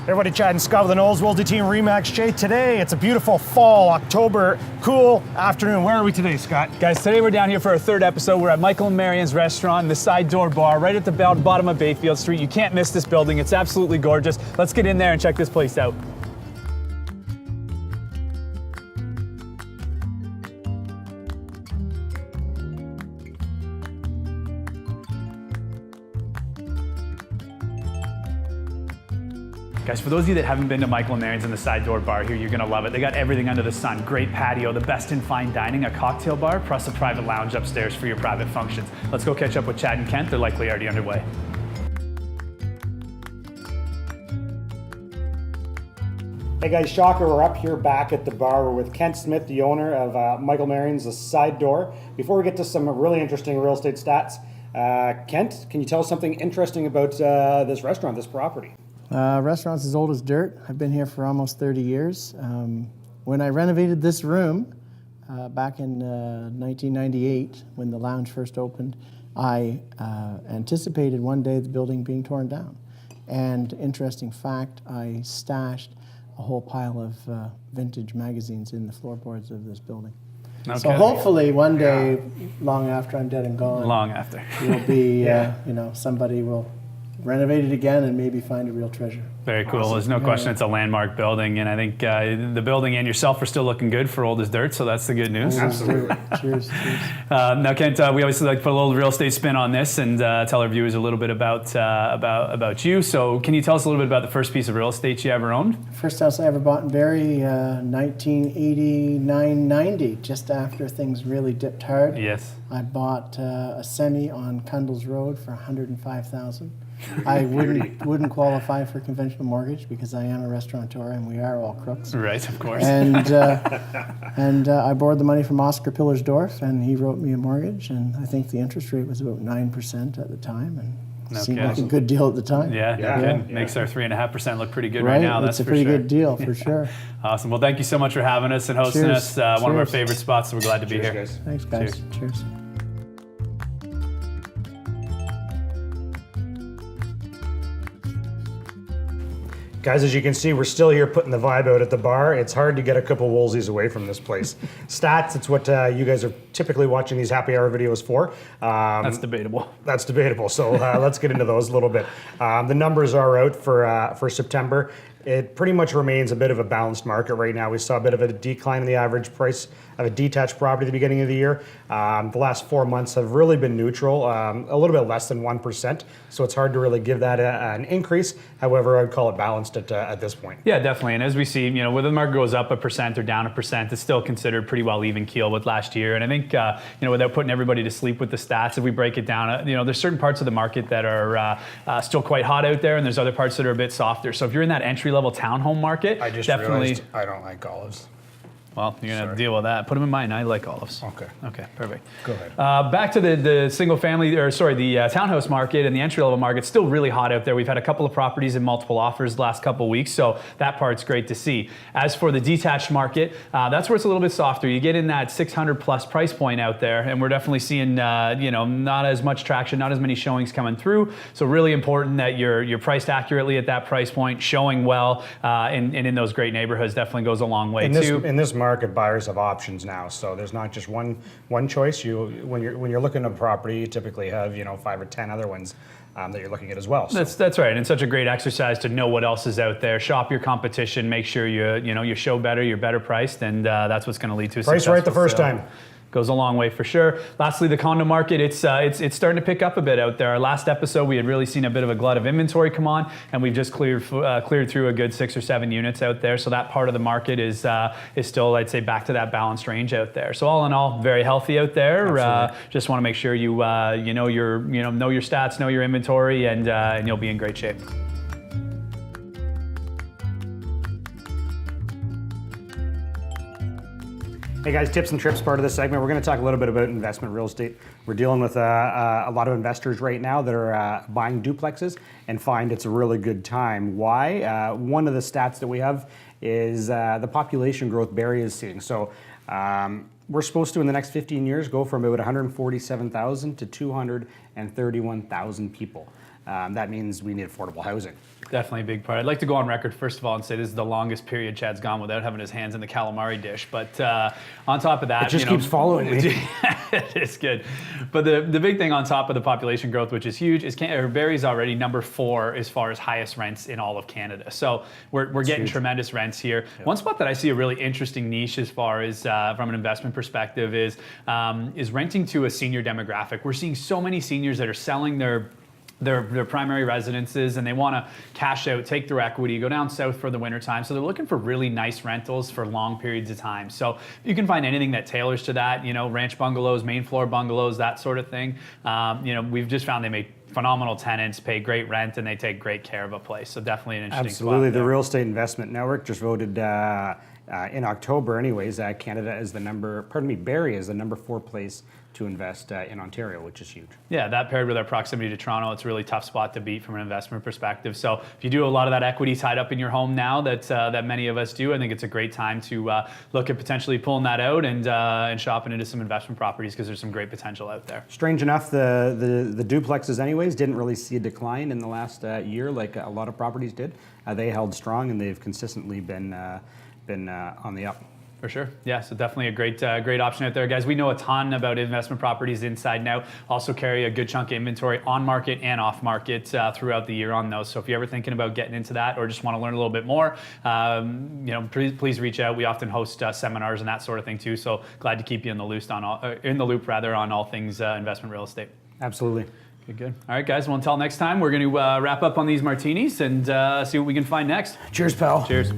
Everybody, Chad and Scott with the Knowles Woolsey team, Remax J. Today, it's a beautiful fall, October, cool afternoon. Where are we today, Scott? Guys, today we're down here for our third episode. We're at Michael Marion's restaurant, the Side Door Bar, right at the bottom of Bayfield Street. You can't miss this building. It's absolutely gorgeous. Let's get in there and check this place out. Guys, for those of you that haven't been to Michael Marion's in the Side Door Bar here, you're gonna love it. They got everything under the sun. Great patio, the best in fine dining, a cocktail bar, plus a private lounge upstairs for your private functions. Let's go catch up with Chad and Kent. They're likely already underway. Hey guys, shocker, we're up here back at the bar. We're with Kent Smith, the owner of Michael Marion's, the Side Door. Before we get to some really interesting real estate stats, Kent, can you tell us something interesting about this restaurant, this property? Restaurant's as old as dirt. I've been here for almost 30 years. When I renovated this room back in 1998, when the lounge first opened, I anticipated one day the building being torn down. And interesting fact, I stashed a whole pile of vintage magazines in the floorboards of this building. Okay. So hopefully one day, long after I'm dead and gone, you'll be, somebody will renovate it again and maybe find a real treasure. Very cool. Awesome. There's no question it's a landmark building, and I think the building and yourself are still looking good for old as dirt, so that's the good news. Absolutely. Cheers. Now, Kent, we obviously like to put a little real estate spin on this and tell our viewers a little bit about you. So can you tell us a little bit about the first piece of real estate you ever owned? First house I ever bought in Barrie, 1989-90, just after things really dipped hard. Yes. I bought a semi on Cundles Road for $105,000. I wouldn't qualify for conventional mortgage because I am a restaurateur and we are all crooks. Right, of course. And I borrowed the money from Oscar Pillersdorf, and he wrote me a mortgage, and I think the interest rate was about 9% at the time, and seemed like a good deal at the time. Yeah. Makes our 3.5% look pretty good right now. That's a pretty good deal for sure. Awesome. Well, thank you so much for having us and hosting us. One of our favorite spots, so we're glad to be here. Guys. Thanks, guys. Cheers. Guys, as you can see, we're still here putting the vibe out at the bar. It's hard to get a couple Woolseys away from this place. Stats, it's what you guys are typically watching these happy hour videos for. That's debatable. That's debatable, so let's get into those a little bit. The numbers are out for September. It pretty much remains a bit of a balanced market right now. We saw a bit of a decline in the average price of a detached property at the beginning of the year. The last 4 months have really been neutral, a little bit less than 1%, so it's hard to really give that an increase. However, I'd call it balanced at this point. Yeah, definitely. And as we see, whether the market goes up 1% or down 1%, it's still considered pretty well even keel with last year. And I think, without putting everybody to sleep with the stats, if we break it down, there's certain parts of the market that are still quite hot out there, and there's other parts that are a bit softer. So if you're in that entry-level townhome market, I just definitely realized I don't like olives. Well, you're going to have to deal with that. Put them in mine. I like olives. Okay, perfect. Go ahead. Back to the townhouse market and the entry-level market. Still really hot out there. We've had a couple of properties and multiple offers the last couple of weeks, so that part's great to see. As for the detached market, that's where it's a little bit softer. You get in that 600 plus price point out there, and we're definitely seeing, not as much traction, not as many showings coming through. So really important that you're priced accurately at that price point, showing well, and in those great neighborhoods definitely goes a long way too. In this market, buyers have options now, so there's not just one choice. When you're looking at a property, you typically have 5 or 10 other ones that you're looking at as well. So. That's right, and such a great exercise to know what else is out there. Shop your competition, make sure you show better, you're better priced, and that's what's going to lead to a price right the first sale. time. Goes a long way for sure. Lastly, the condo market, it's starting to pick up a bit out there. Our last episode, we had really seen a bit of a glut of inventory come on, and we've just cleared through a good 6 or 7 units out there. So that part of the market is still, I'd say, back to that balanced range out there. So all in all, very healthy out there. Just want to make sure you know your stats, know your inventory, and you'll be in great shape. Hey guys, tips and trips part of this segment. We're going to talk a little bit about investment real estate. We're dealing with a lot of investors right now that are buying duplexes and find it's a really good time. Why? One of the stats that we have is the population growth Barrie is seeing. So we're supposed to, in the next 15 years, go from about 147,000 to 231,000 people. that means we need affordable housing. Definitely a big part. I'd like to go on record, first of all, and say this is the longest period Chad's gone without having his hands in the calamari dish. But on top of that, It just keeps following me. It's good. But the big thing on top of the population growth, which is huge, is Barrie's already number 4 as far as highest rents in all of Canada. So we're getting tremendous rents here. Yep. One spot that I see a really interesting niche as far as from an investment perspective is renting to a senior demographic. We're seeing so many seniors that are selling their primary residences, and they want to cash out, take their equity, go down south for the wintertime. So they're looking for really nice rentals for long periods of time. So you can find anything that tailors to that, ranch bungalows, main floor bungalows, that sort of thing. We've just found they make phenomenal tenants, pay great rent, and they take great care of a place. So definitely an interesting spot. Absolutely. The Real Estate Investment Network just voted in October anyways, Canada is Barrie is the number 4 place to invest in Ontario, which is huge. Yeah, that paired with our proximity to Toronto, it's a really tough spot to beat from an investment perspective. So if you do a lot of that equity tied up in your home now that many of us do, I think it's a great time to look at potentially pulling that out and shopping into some investment properties, because there's some great potential out there. Strange enough, the duplexes anyways didn't really see a decline in the last year like a lot of properties did. They held strong, and they've consistently been on the up. For sure. Yeah, so definitely a great option out there. Guys, we know a ton about investment properties inside and out. Also carry a good chunk of inventory on market and off market throughout the year on those. So if you're ever thinking about getting into that or just want to learn a little bit more, please reach out. We often host seminars and that sort of thing too. So glad to keep you in the loop on all things investment real estate. Absolutely. Good. All right, guys. Well, until next time, we're going to wrap up on these martinis and see what we can find next. Cheers, pal. Cheers.